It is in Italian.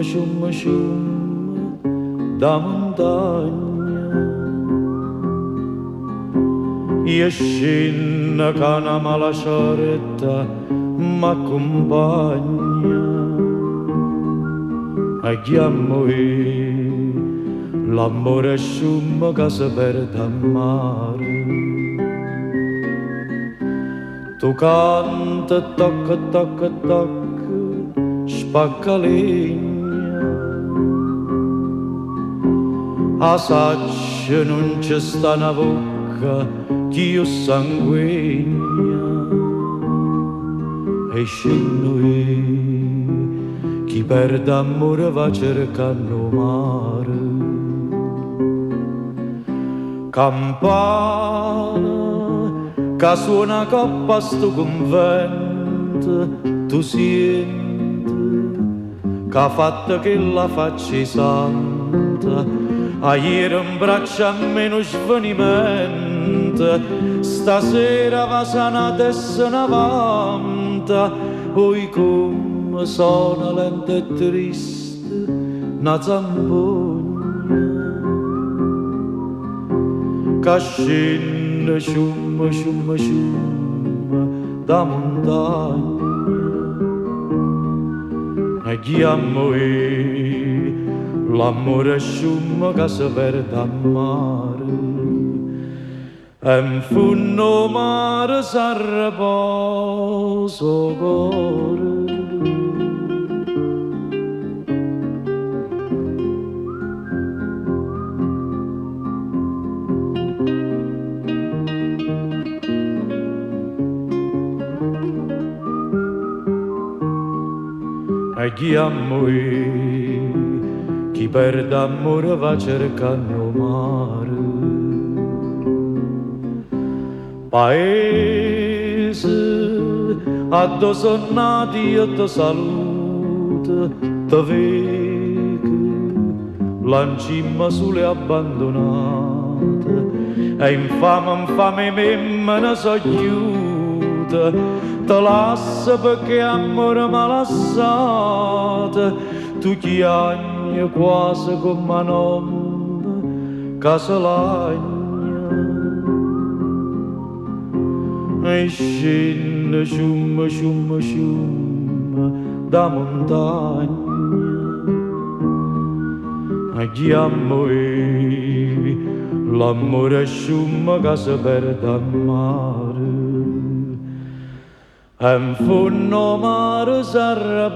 scium da montagna. Io scinna che una mala scioretta m'accompagna. E chiamo l'amore scium che si perde a mare. Tu canta, tocca, tocca, tocca, spacca legna. A saccia non c'è sta una bocca che io sanguigna. E scenno chi perde amore va cercando mare. Campana che suona coppa sto convento, tu senti che ha fatto che la faccia santa. A ieri in braccio a meno svenimento, stasera va sanata e se ne vanta. Poi come sono lenta e triste una zampogna che scende scium, scium, scium da montagna. E chiamo l'amore scium che si perde a mare. E in fondo mare s'arriposa cuore. E chiamo chi perde amore va cercando mare. Paese, a dove sono nati io ti saluto, ti vedo, là in cima sulle abbandonate, e infame me ne so chiusa, te lascio perché amore m'ha lasciato, tu chiagni quasi come una nonna che se lagna. E scende scium, scium, scium da montagna. E chiamo l'amore scium che si perde a mare. E in fondo mare s'arriposa